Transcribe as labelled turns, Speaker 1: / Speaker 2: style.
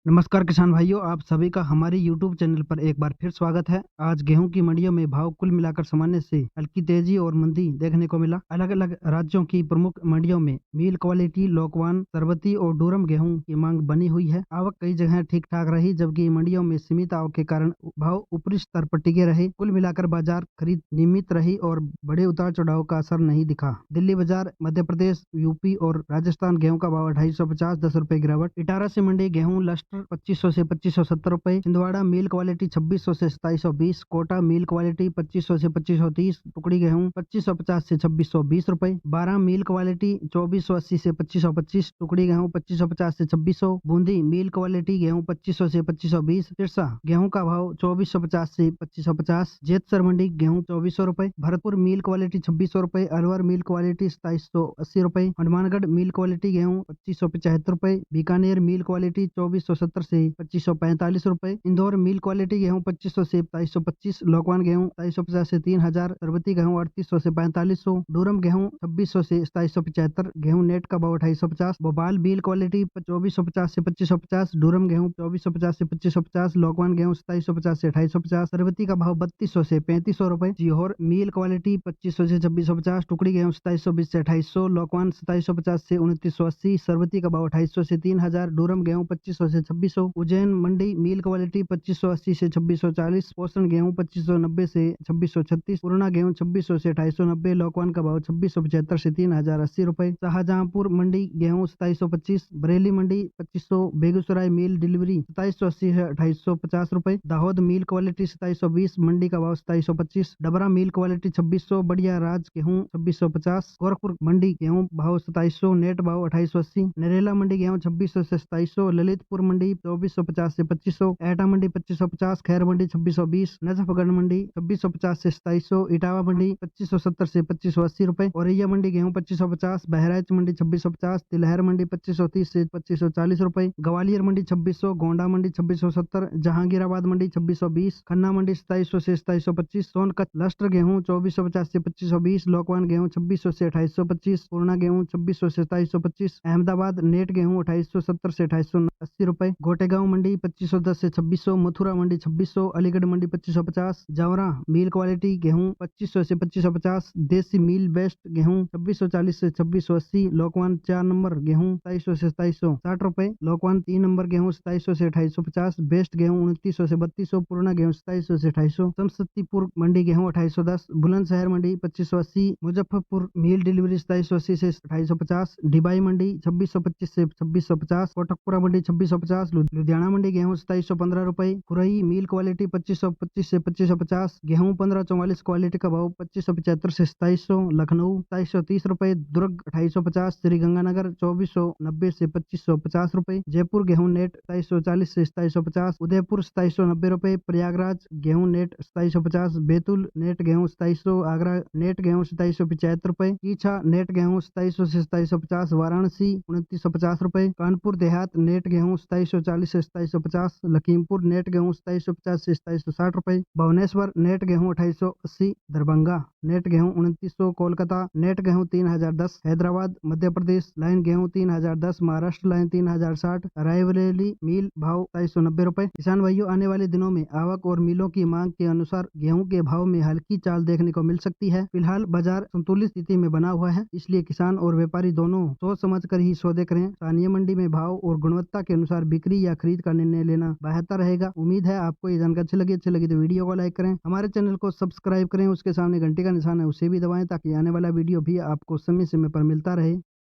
Speaker 1: नमस्कार किसान भाइयों, आप सभी का हमारे यूट्यूब चैनल पर एक बार फिर स्वागत है। आज गेहूं की मंडियों में भाव कुल मिलाकर सामान्य से हल्की तेजी और मंदी देखने को मिला। अलग-अलग राज्यों की प्रमुख मंडियों में मील क्वालिटी, लोकवान, सरबती और डूरम गेहूं की मांग बनी हुई है। आवक कई जगह ठीक-ठाक रही, जबकि मंडियों में सीमित आवक के कारण भाव ऊपरी स्तर पर टिके रहे। कुल मिलाकर बाजार खरीद नियमित रही और बड़े उतार-चढ़ाव का असर नहीं दिखा। दिल्ली बाजार, मध्य प्रदेश, यूपी और राजस्थान गेहूं का भाव 250 ₹10 गिरावट। इटारा से मंडी गेहूं लस्ट 2500 से 2570 रुपए, छिंदवाड़ा मील क्वालिटी 2600 से 2720, कोटा मील क्वालिटी 2500 से 2530, टुकड़ी गेहूं 2550 से 2620 रुपए, बारह मील क्वालिटी 2480 से 2525, टुकड़ी गेहूं 2550 से 2600, बूंदी मील क्वालिटी गेहूं 2500 से 2520, सिरसा गेहूं का भाव 2450 से 2550, जेतसर मंडी गेहूं 2400 रुपए, भरतपुर मील क्वालिटी 2600 रुपए, अलवर मील क्वालिटी 2780 रुपए, हनुमानगढ़ मील क्वालिटी गेहूं 2575 रुपए, बीकानेर मील क्वालिटी 2470 से 2545 रुपए, इंदौर मील क्वालिटी गेहूं 2500 से 2225, लोकवान गेहूं 2250 से 3000, सरबती गेहूं 3800 से 4500, डूरम गेहूं 2600 से 2775, गेहूं नेट का भाव 2850, भोपाल मील क्वालिटी 2450 से 2550, डूरम गेहूं 2450 से 2550, लोकवान गेहूं 2750 से 2850, सरबती का भाव 3200 से 3500 रुपए, जीहोर मील क्वालिटी 2500 से 2650, टुकड़ी गेहूं 2720 से 2800, लोकवान 2750 से 2980, सरबती का भाव 2800 से 3000, डूरम गेहूं 2500 से 2600, उज्जैन मंडी मील क्वालिटी 2580 से 2640, पोषण गेहूं 2590 से 2636, पूर्णा गेहूं 2600 से 2890, लोकवान का भाव 2675 से 3080 रुपए, शाहजहांपुर मंडी गेहूं 2725, बरेली मंडी 2500, बेगूसराय मील डिलीवरी 2780 से 2850 रुपए, दाहोद मील क्वालिटी 2720, मंडी का भाव 2725, डबरा मील क्वालिटी 2600, बढ़िया राज गेहूं 2650, गोरखपुर मंडी गेहूं भाव 2700, नेट भाव 2880, नरेला मंडी गेहूं 2600 से 2700, ललितपुर मंडी 2450 से 2500, एटा मंडी 2550, खैर मंडी 2620, नजफगढ़ मंडी 2650 से 2700, इटावा मंडी 2570 से 2580 रुपए, औरैया मंडी गेहूं 2550, बहराइच मंडी 2650, तिलहर मंडी 2530 से 2540 रुपए, ग्वालियर मंडी 2600, गोंडा मंडी 2670, जहांगीराबाद मंडी 2620, खन्ना मंडी 2700 से 2725, सोनकच्छ लस्टर गेहूं 2450 से 2520, लोकवान गेहूं 2600 से 2825, पूर्णा गेहूं 2600 से 2725, अहमदाबाद नेट गेहूं 2870 से 2880 रुपए, गोटेगांव मंडी 2510 से 2600, मथुरा मंडी 2600, अलीगढ़ मंडी 2550, जावरा मील क्वालिटी गेहूं 2500 से 2550, देसी मील बेस्ट गेहूं 2640 से 2680, लोकवान 4 नंबर गेहूं 2700 से 2760 रुपए, लोकवान 3 नंबर गेहूं 2700 से 2850, बेस्ट गेहूं 2900 से 3200, पूर्णा गेहूं 2700 से 2800, समस्तीपुर मंडी गेहूं 2810, बुलंदशहर मंडी 2580, मुजफ्फरपुर मील डिलीवरी 2780 से 2850, डिबाई मंडी 2625 से 2650, कोटकपुरा मंडी 2650, लुधियाना मंडी गेहूं 2715 रुपए, खुरई मील क्वालिटी 2525 से 2550, गेहूं 1544 क्वालिटी का भाव 2575 से 2700, लखनऊ 2730 रुपए, दुर्ग 2850, श्रीगंगानगर 2490 से 2550 रुपए, जयपुर गेहूं नेट 2740 से 2750, उदयपुर 2790 रुपए, प्रयागराज गेहूं नेट 2750, बैतूल नेट गेहूं 2700, आगरा नेट गेहूं 2775 रुपए, कीछा नेट गेहूं 2700 से 2750, वाराणसी 2950 रुपए, कानपुर देहात नेट गेहूं 2740 से 2750, लखीमपुर नेट गेहूं 2750 से 2760 रुपए, भुवनेश्वर नेट गेहूं 2880, दरभंगा नेट गेहूं 2900, कोलकाता नेट गेहूं 3010, हैदराबाद मध्य प्रदेश लाइन गेहूं 3010, महाराष्ट्र लाइन 3060, रायबरेली मील भाव 2790 रुपए। किसान भाइयों, आने वाले दिनों में आवक और मिलों की मांग के अनुसार गेहूं के भाव में हल्की चाल देखने को मिल सकती है। फिलहाल बाजार संतुलित स्थिति में बना हुआ है, इसलिए किसान और व्यापारी दोनों सोच समझ कर ही सौदे करें। स्थानीय मंडी में भाव और गुणवत्ता के अनुसार बिक्री या खरीद का निर्णय लेना बेहतर रहेगा। उम्मीद है आपको ये जानकारी अच्छी लगी तो वीडियो को लाइक करें, हमारे चैनल को सब्सक्राइब करें, उसके सामने घंटी का निशान है उसे भी दबाएं ताकि आने वाला वीडियो भी आपको समय समय पर मिलता रहे।